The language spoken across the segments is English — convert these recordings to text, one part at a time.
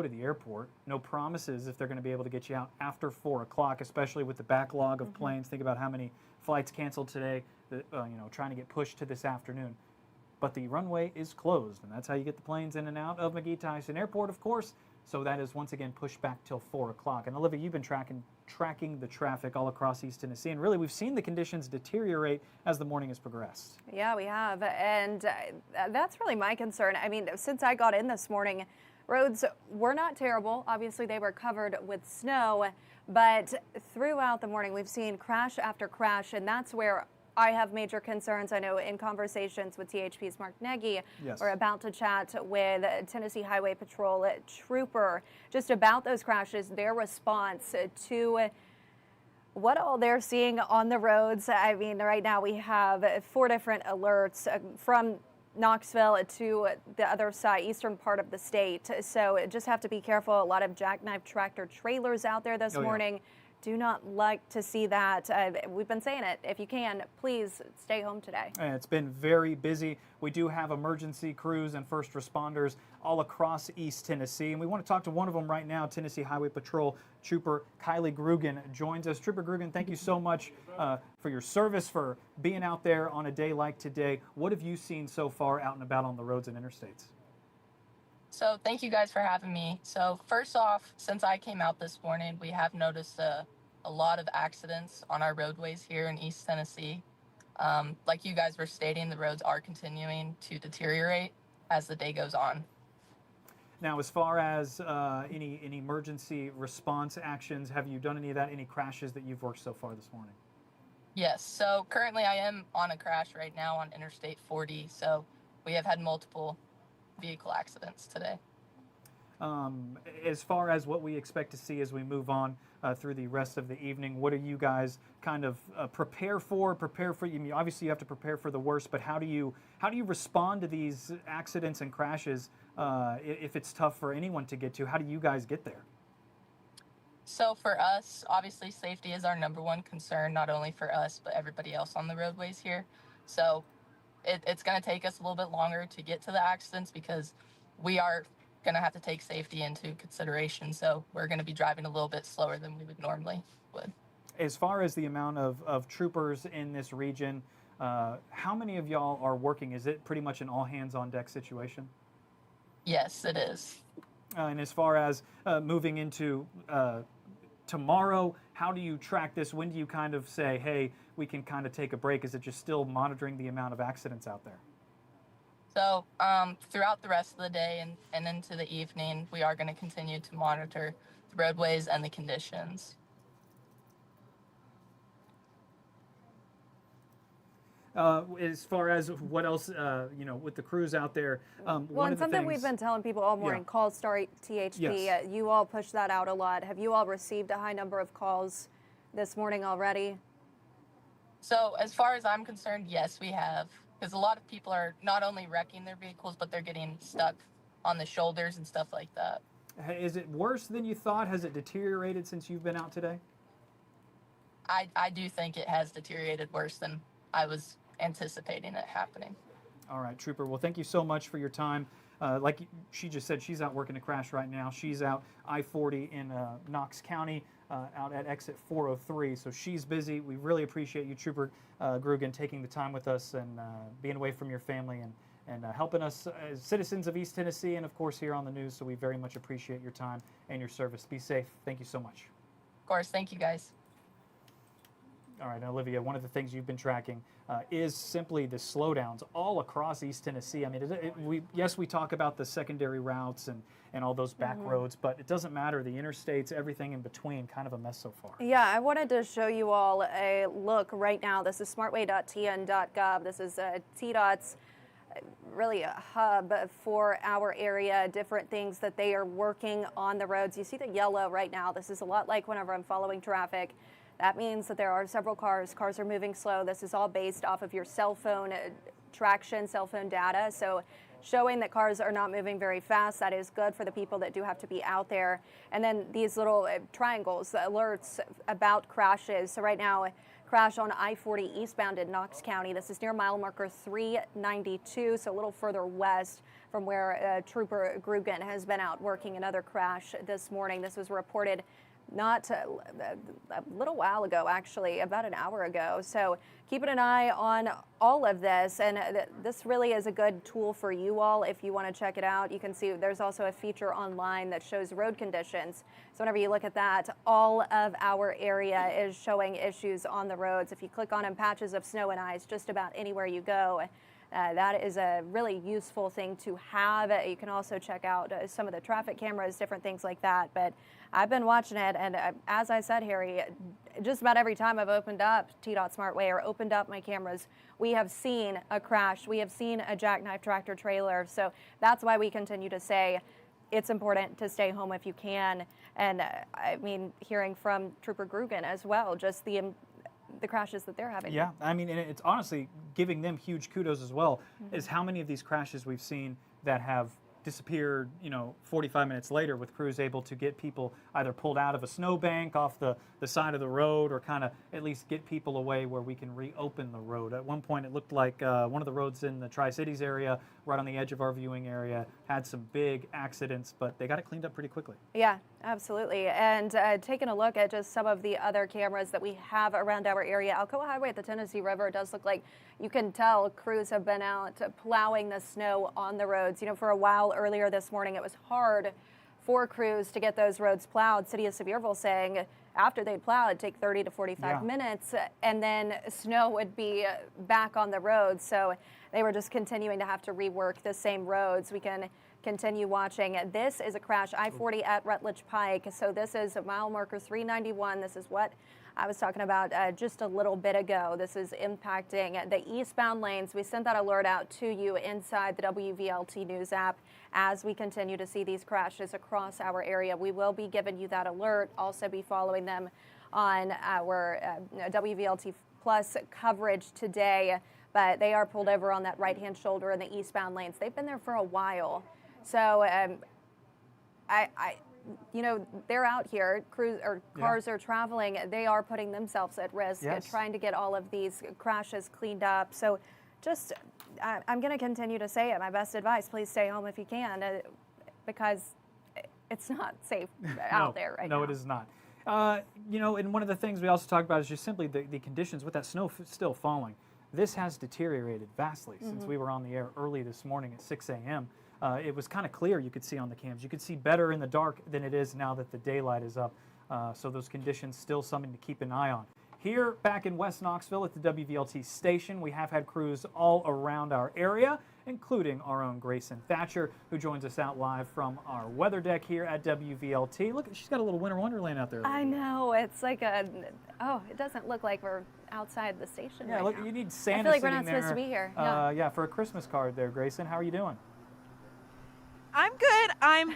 to the airport. No promises if they're going to be able to get you out after 4 o'clock, especially with the backlog of planes. Think about how many flights canceled today, trying to get pushed to this afternoon. But the runway is closed, and that's how you get the planes in and out of McGee-Tyson Airport, of course. So that is once again pushed back till 4 o'clock. And Olivia, you've been tracking the traffic all across East Tennessee, and really we've seen the conditions deteriorate as the morning has progressed. Yeah, we have, and that's really my concern. I mean, since I got in this morning, roads were not terrible. Obviously, they were covered with snow, but throughout the morning, we've seen crash after crash, and that's where I have major concerns. I know in conversations with THP's Mark Nagy, Yes. we're about to chat with Tennessee Highway Patrol trooper just about those crashes, their response to what all they're seeing on the roads. I mean, right now we have 4 different alerts from Knoxville to the other side, eastern part of the state. So just have to be careful. A lot of jackknife tractor trailers out there this morning. Do not like to see that. We've been saying it. If you can, please stay home today. It's been very busy. We do have emergency crews and first responders all across East Tennessee, and we want to talk to one of them right now. Tennessee Highway Patrol Trooper Kylie Grugan joins us. Trooper Grugan, thank you so much for your service, for being out there on a day like today. What have you seen so far out and about on the roads and interstates? So thank you guys for having me. So first off, since I came out this morning, we have noticed a lot of accidents on our roadways here in East Tennessee. Like you guys were stating, the roads are continuing to deteriorate as the day goes on. Now, as far as any emergency response actions, have you done any of that? Any crashes that you've worked so far this morning? Yes, so currently I am on a crash right now on Interstate 40. So we have had multiple vehicle accidents today. As far as what we expect to see as we move on through the rest of the evening, what are you guys kind of prepare for? I mean, obviously you have to prepare for the worst, but how do you respond to these accidents and crashes if it's tough for anyone to get to? How do you guys get there? So for us, obviously safety is our number one concern, not only for us, but everybody else on the roadways here. So it's going to take us a little bit longer to get to the accidents because we are going to have to take safety into consideration. So we're going to be driving a little bit slower than we would normally would. As far as the amount of troopers in this region, how many of y'all are working? Is it pretty much an all hands on deck situation? Yes, it is. And as far as moving into tomorrow, how do you track this? When do you kind of say, hey, we can kind of take a break? Is it just still monitoring the amount of accidents out there? So throughout the rest of the day and into the evening, we are going to continue to monitor the roadways and the conditions. As far as what else, with the crews out there. Well, and something we've been telling people all morning, call Start THP. Yes. You all push that out a lot. Have you all received a high number of calls this morning already? So as far as I'm concerned, yes, we have. Because a lot of people are not only wrecking their vehicles, but they're getting stuck on the shoulders and stuff like that. Is it worse than you thought? Has it deteriorated since you've been out today? I do think it has deteriorated worse than I was anticipating it happening. All right, Trooper. Well, thank you so much for your time. Like she just said, she's out working a crash right now. She's out I-40 in Knox County, out at exit 403. So she's busy. We really appreciate you, Trooper Grugan, taking the time with us and being away from your family and helping us as citizens of East Tennessee and, of course, here on the news. So we very much appreciate your time and your service. Be safe. Thank you so much. Of course. Thank you, guys. All right, Olivia, one of the things you've been tracking is simply the slowdowns all across East Tennessee. I mean, we talk about the secondary routes and all those back roads, but it doesn't matter. The interstates, everything in between, kind of a mess so far. Yeah, I wanted to show you all a look right now. This is smartway.tn.gov. This is TDOT's really a hub for our area, different things that they are working on the roads. You see the yellow right now. This is a lot like whenever I'm following traffic. That means that there are several cars. Cars are moving slow. This is all based off of your cell phone traction, cell phone data. So showing that cars are not moving very fast. That is good for the people that do have to be out there. And then these little triangles, the alerts about crashes. So right now, crash on I-40 eastbound in Knox County. This is near mile marker 392, so a little further west from where Trooper Grugan has been out working. Another crash this morning. This was reported not a little while ago, actually, about an hour ago. So keeping an eye on all of this, and this really is a good tool for you all if you want to check it out. You can see there's also a feature online that shows road conditions. So whenever you look at that, all of our area is showing issues on the roads. If you click on them, patches of snow and ice just about anywhere you go. That is a really useful thing to have. You can also check out some of the traffic cameras, different things like that. But I've been watching it, and as I said, Harry, just about every time I've opened up TDOT SmartWay or opened up my cameras, we have seen a crash. We have seen a jackknife tractor trailer. So that's why we continue to say it's important to stay home if you can. And I mean, hearing from Trooper Grugan as well, just the crashes that they're having. Yeah, I mean, and it's honestly giving them huge kudos as well, is how many of these crashes we've seen that have disappeared, 45 minutes later, with crews able to get people either pulled out of a snowbank off the side of the road, or kind of at least get people away where we can reopen the road. At one point, it looked like one of the roads in the Tri-Cities area, right on the edge of our viewing area, had some big accidents, but they got it cleaned up pretty quickly. Yeah, absolutely. And taking a look at just some of the other cameras that we have around our area, Alcoa Highway at the Tennessee River, it does look like you can tell crews have been out plowing the snow on the roads. For a while earlier this morning, it was hard for crews to get those roads plowed. City of Sevierville saying after they'd plow, it'd take 30 to 45 minutes, and then snow would be back on the road. So they were just continuing to have to rework the same roads. We can continue watching. This is a crash, I-40 at Rutledge Pike. So this is mile marker 391. This is what I was talking about just a little bit ago. This is impacting the eastbound lanes. We sent that alert out to you inside the WVLT News app. As we continue to see these crashes across our area, we will be giving you that alert. Also be following them on our WVLT Plus coverage today. But they are pulled over on that right-hand shoulder in the eastbound lanes. They've been there for a while. So they're out here, cars are traveling. They are putting themselves at risk, trying to get all of these crashes cleaned up. So just, I'm going to continue to say it. My best advice, please stay home if you can, because it's not safe out there right now. No, it is not. And one of the things we also talked about is just simply the conditions with that snow still falling. This has deteriorated vastly since we were on the air early this morning at 6 a.m. It was kind of clear, you could see on the cams. You could see better in the dark than it is now that the daylight is up. So those conditions still something to keep an eye on. Here back in West Knoxville at the WVLT station, we have had crews all around our area, including our own Grayson Thatcher, who joins us out live from our weather deck here at WVLT. Look, she's got a little winter wonderland out there. I know. It's like it doesn't look like we're outside the station right look, now. you need Santa. I feel like we're sitting not supposed to be here. For a Christmas card there, Grayson. How are you doing? I'm good. I'm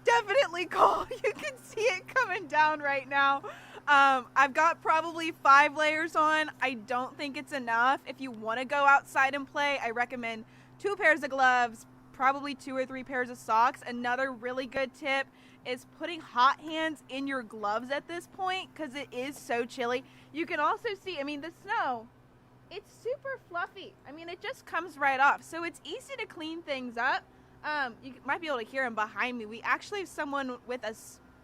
definitely cold. You can see it coming down right now. I've got probably 5 layers on. I don't think it's enough. If you want to go outside and play, I recommend 2 pairs of gloves, probably 2 or 3 pairs of socks. Another really good tip is putting hot hands in your gloves at this point, because it is so chilly. You can also see, the snow, it's super fluffy. It just comes right off. So it's easy to clean things up. You might be able to hear him behind me. We actually have someone with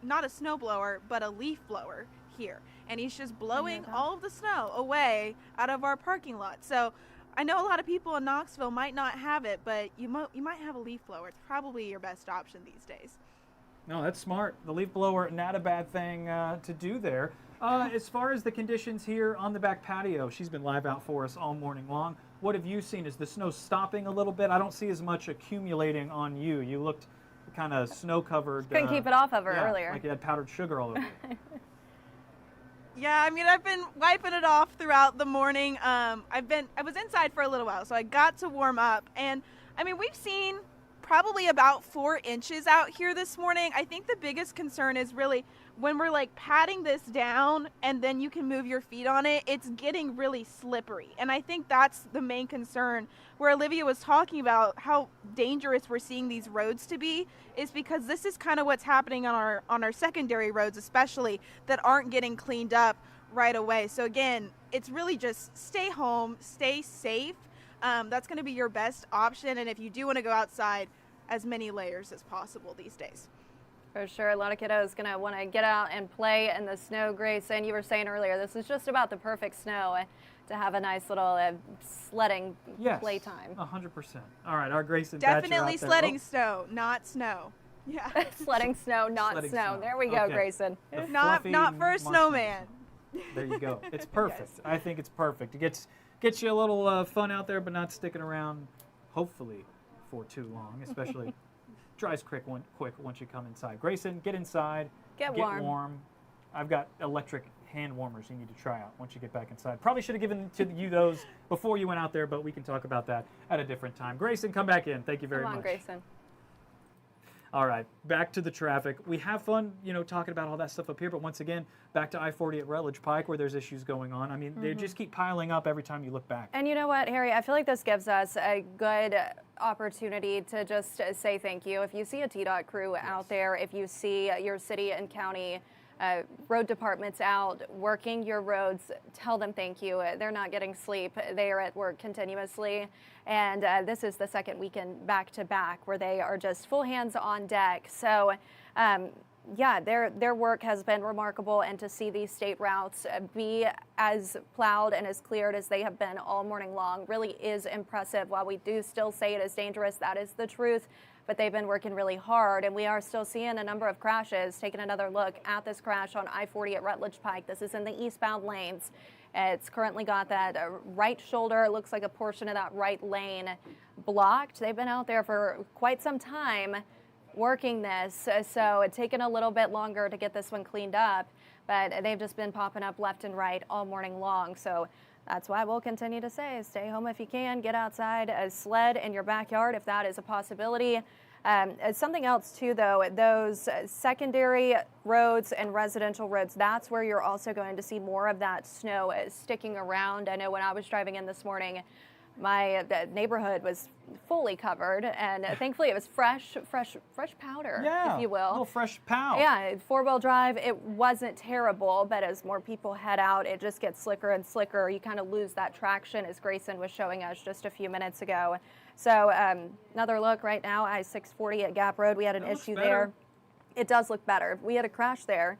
not a snow blower, but a leaf blower here. And he's just blowing all of the snow away out of our parking lot. So I know a lot of people in Knoxville might not have it, but you might have a leaf blower. It's probably your best option these days. No, that's smart. The leaf blower, not a bad thing to do there. As far as the conditions here on the back patio, she's been live out for us all morning long. What have you seen? Is the snow stopping a little bit? I don't see as much accumulating on you. You looked kind of snow covered. Couldn't keep it off of her earlier. Like you had powdered sugar all over you. Yeah, I've been wiping it off throughout the morning. I was inside for a little while, so I got to warm up. And we've seen probably about 4 inches out here this morning. I think the biggest concern is really when we're like patting this down and then you can move your feet on it, it's getting really slippery. And I think that's the main concern, where Olivia was talking about how dangerous we're seeing these roads to be, is because this is kind of what's happening on our secondary roads, especially, that aren't getting cleaned up right away. So again, it's really just stay home, stay safe. That's going to be your best option. And if you do want to go outside, as many layers as possible these days. For sure, a lot of kiddos going to want to get out and play in the snow, Grace. And you were saying earlier, this is just about the perfect snow to have a nice little sledding playtime. 100%. All right, our Grayson Definitely Batcher out sledding snow, not snow. Yeah. Sledding snow, not Sledding snow. There we go, Okay. Grayson. The Not fluffy for a snowman. There you go. It's perfect. Yes. I think it's perfect. It gets you a little fun out there, but not sticking around, hopefully, for too long, especially dries quick once you come inside. Grayson, get inside. Get warm. I've got electric hand warmers you need to try out once you get back inside. Probably should have given to you those before you went out there, but we can talk about that at a different time. Grayson, come back in. Thank you very much. Come on, Grayson. All right, back to the traffic. We have fun, talking about all that stuff up here, but once again, back to I-40 at Rutledge Pike where there's issues going on. I mean, they just keep piling up every time you look back. And you know what, Harry? I feel like this gives us a good opportunity to just say thank you. If you see a TDOT crew out there, if you see your city and county road departments out working your roads, tell them thank you. They're not getting sleep. They are at work continuously. And this is the second weekend back to back where they are just full hands on deck. So yeah, their work has been remarkable, and to see these state routes be as plowed and as cleared as they have been all morning long really is impressive. While we do still say it is dangerous, that is the truth. But they've been working really hard, and we are still seeing a number of crashes. Taking another look at this crash on I-40 at Rutledge Pike. This is in the eastbound lanes. It's currently got that right shoulder. It looks like a portion of that right lane blocked. They've been out there for quite some time working this, so it's taken a little bit longer to get this one cleaned up, but they've just been popping up left and right all morning long. So that's why we'll continue to say, stay home if you can, get outside, sled in your backyard if that is a possibility. Something else too, though, those secondary roads and residential roads, that's where you're also going to see more of that snow sticking around. I know when I was driving in this morning, my neighborhood was fully covered, and thankfully it was fresh powder, if you will. A little fresh pow. Yeah, four-wheel drive, it wasn't terrible, but as more people head out, it just gets slicker and slicker. You kind of lose that traction, as Grayson was showing us just a few minutes ago. So another look right now, I-640 at Gap Road. We had an issue there. It does look better. We had a crash there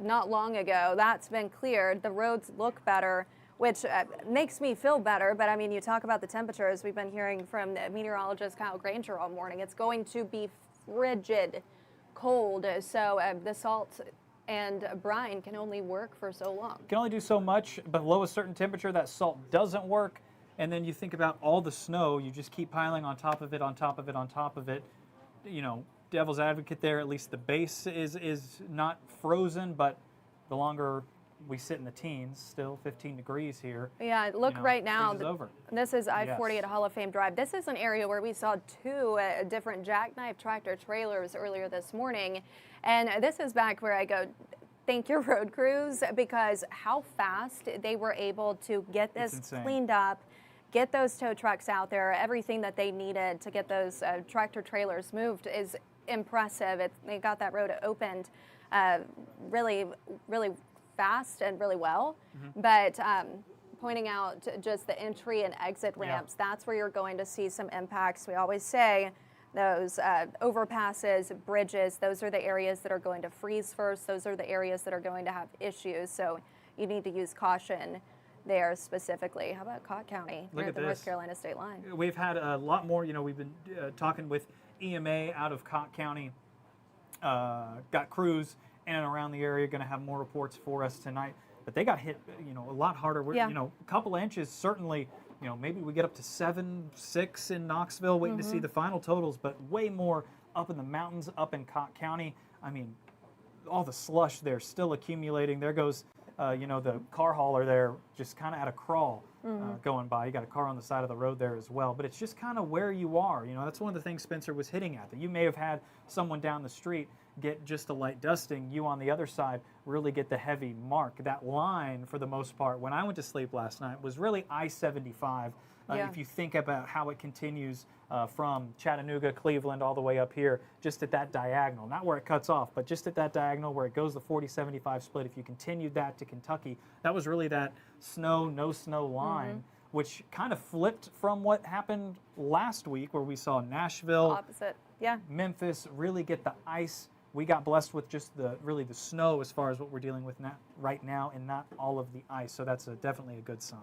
not long ago. That's been cleared. The roads look better, which makes me feel better. But I mean, you talk about the temperatures. We've been hearing from the meteorologist Kyle Granger all morning. It's going to be frigid cold. So the salt and brine can only work for so long. Can only do so much, but below a certain temperature, that salt doesn't work. And then you think about all the snow, you just keep piling on top of it, on top of it, on top of it. Devil's advocate there, at least the base is not frozen, but the longer we sit in the teens, still 15 degrees here. Yeah, look right now. Over. This is I-40 at Hall of Fame Drive. This is an area where we saw two different jackknife tractor trailers earlier this morning. And this is back where I go, thank your road crews, because how fast they were able to get this cleaned up, get those tow trucks out there, everything that they needed to get those tractor trailers moved is impressive. They got that road opened really, really fast and really well. But pointing out just the entry and exit ramps, that's where you're going to see some impacts. We always say those overpasses, bridges, those are the areas that are going to freeze first. Those are the areas that are going to have issues. So you need to use caution there specifically. How about Cott County near the North Carolina state line? We've had a lot more. We've been talking with EMA out of Cott County. Got crews in and around the area, going to have more reports for us tonight. But they got hit, a lot harder. We're, a couple inches certainly. Maybe we get up to 7, 6 in Knoxville, waiting to see the final totals, but way more up in the mountains, up in Cott County. I mean, all the slush there still accumulating. There goes, the car hauler there just kind of at a crawl going by. You got a car on the side of the road there as well. But it's just kind of where you are. That's one of the things Spencer was hitting at, that you may have had someone down the street get just a light dusting, you on the other side really get the heavy mark. That line, for the most part, when I went to sleep last night, was really I-75. Yeah. If you think about how it continues from Chattanooga, Cleveland, all the way up here, just at that diagonal, not where it cuts off, but just at that diagonal where it goes the 40-75 split. If you continued that to Kentucky, that was really that snow, no snow line, which kind of flipped from what happened last week, where we saw Nashville, Opposite. Yeah. Memphis really get the ice. We got blessed with just the snow as far as what we're dealing with right now, and not all of the ice. So that's definitely a good sign.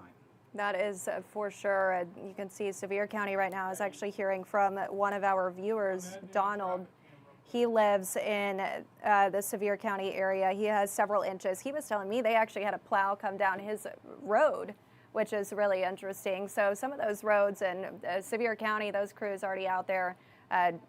That is for sure. You can see Sevier County right now is actually hearing from one of our viewers, Donald. He lives in the Sevier County area. He has several inches. He was telling me they actually had a plow come down his road, which is really interesting. So some of those roads in Sevier County, those crews already out there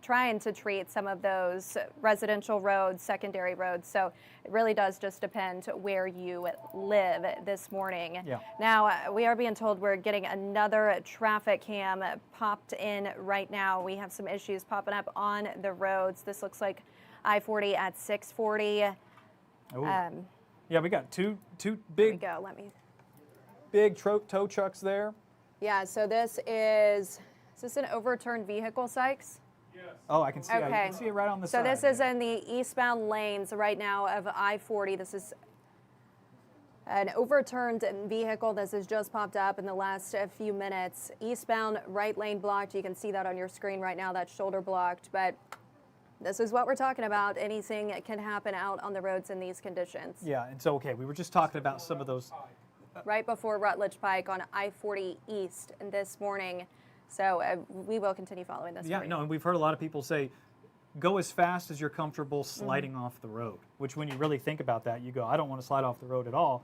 trying to treat some of those residential roads, secondary roads. So it really does just depend where you live this morning. Yeah. Now, we are being told we're getting another traffic cam popped in right now. We have some issues popping up on the roads. This looks like I-40 at 640. Yeah, we got two Here we big go. Let me. big tow trucks there. Yeah, so this is this an overturned vehicle, Sykes? Oh, I can see. Okay. You can see it right on the So side. this is in the eastbound lanes right now of I-40. This is an overturned vehicle. This has just popped up in the last few minutes. Eastbound right lane blocked. You can see that on your screen right now. That's shoulder blocked. But this is what we're talking about. Anything can happen out on the roads in these conditions. Yeah, and so we were just talking about some of those. Right before Rutledge Pike on I-40 East this morning. So we will continue following this. Yeah, no, and we've heard a lot of people say, go as fast as you're comfortable sliding off the road, which when you really think about that, you go, I don't want to slide off the road at all.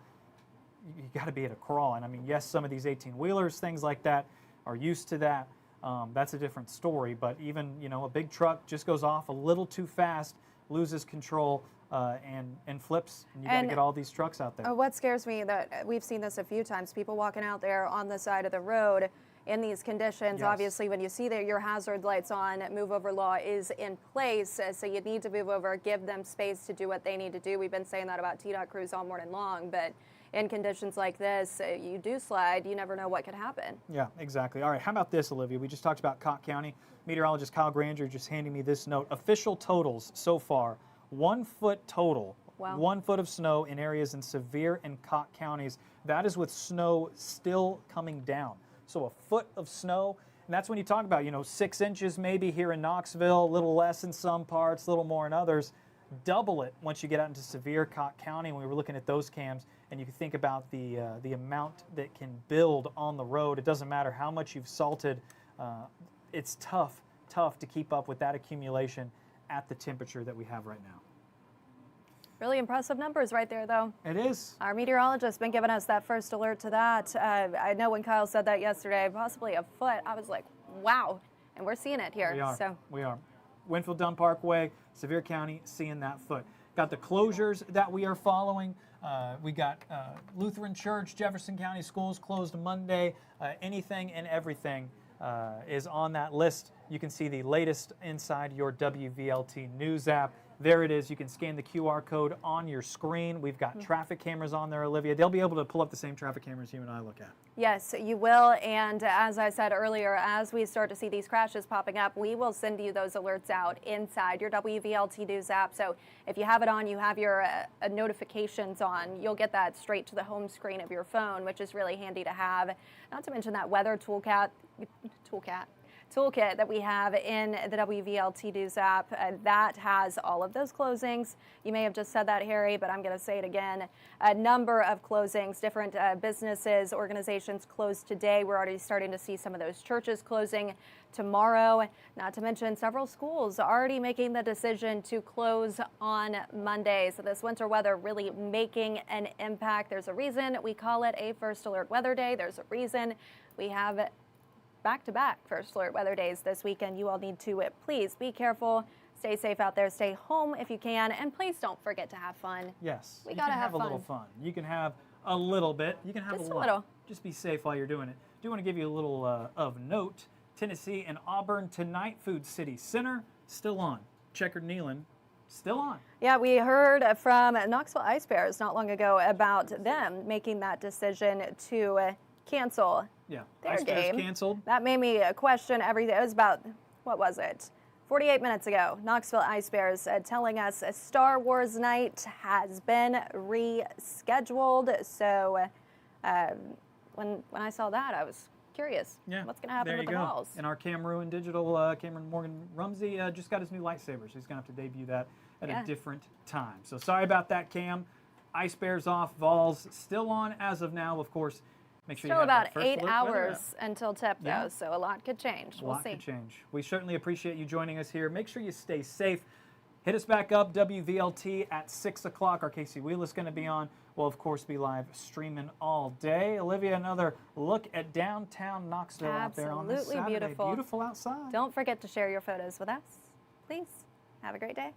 You got to be at a crawl. And I mean, yes, some of these 18-wheelers, things like that, are used to that. That's a different story. But even, a big truck just goes off a little too fast, loses control, and flips. And you got to get all these trucks out there. What scares me, that we've seen this a few times, people walking out there on the side of the road in these conditions. Yes. Obviously, when you see that your hazard lights on, move over law is in place. So you need to move over, give them space to do what they need to do. We've been saying that about TDOT crews all morning long, but in conditions like this, you do slide, you never know what could happen. Yeah, exactly. All right, how about this, Olivia? We just talked about Cott County. Meteorologist Kyle Granger just handing me this note. Official totals so far, 1 foot total. Wow. 1 foot of snow in areas in Sevier and Cott counties. That is with snow still coming down. So a foot of snow, and that's when you talk about, 6 inches maybe here in Knoxville, a little less in some parts, a little more in others. Double it once you get out into Sevier, Cott County. When we were looking at those cams, and you can think about the amount that can build on the road. It doesn't matter how much you've salted. It's tough to keep up with that accumulation at the temperature that we have right now. Really impressive numbers right there, though. It is. Our meteorologist has been giving us that first alert to that. I know when Kyle said that yesterday, possibly a foot, I was like, wow. And we're seeing it here. We are. Winfield Dunn Parkway, Sevier County, seeing that foot. Got the closures that we are following. We got Lutheran Church, Jefferson County Schools closed Monday. Anything and everything is on that list. You can see the latest inside your WVLT News app. There it is. You can scan the QR code on your screen. We've got traffic cameras on there, Olivia. They'll be able to pull up the same traffic cameras you and I look at. Yes, you will. And as I said earlier, as we start to see these crashes popping up, we will send you those alerts out inside your WVLT News app. So if you have it on, you have your notifications on, you'll get that straight to the home screen of your phone, which is really handy to have. Not to mention that weather toolkit that we have in the WVLT News app that has all of those closings. You may have just said that, Harry, but I'm going to say it again. A number of closings, different businesses, organizations closed today. We're already starting to see some of those churches closing tomorrow. Not to mention several schools already making the decision to close on Monday. So this winter weather really making an impact. There's a reason we call it a first alert weather day. There's a reason we have back-to-back first alert weather days this weekend. You all need to please be careful, stay safe out there, stay home if you can, and please don't forget to have fun. Yes, we gotta have a little fun. You can have a little bit. You can have just a a little. Just be safe while you're doing it. Do want to give you a little of note. Tennessee and Auburn tonight. Food City Center still on. Checkered Neyland still on. Yeah, we heard from Knoxville Ice Bears not long ago about them making that decision to cancel Yeah, their Ice Bears game. canceled. That made me question everything. It was about, what was it? 48 minutes ago, Knoxville Ice Bears telling us a Star Wars night has been rescheduled. So when I saw that, I was curious. Yeah, What's going to happen there with you the go. balls? And our Cameroon Digital, Cameron Morgan Rumsey just got his new lightsabers. He's going to have to debut that at Yeah. a different time. So sorry about that, Cam. Ice Bears off, Vols still on as of now. Of course, make sure Still you have about that first 8 alert weather app. hours until tip, though, Yeah. so a lot could change. A We'll lot see. could change. We certainly appreciate you joining us here. Make sure you stay safe. Hit us back up, WVLT at 6 o'clock. Our Casey Wheel is going to be on. We'll, of course, be live streaming all day. Olivia, another look at downtown Knoxville out there on this Absolutely Saturday. beautiful. Beautiful outside. Don't forget to share your photos with us. Please. Have a great day.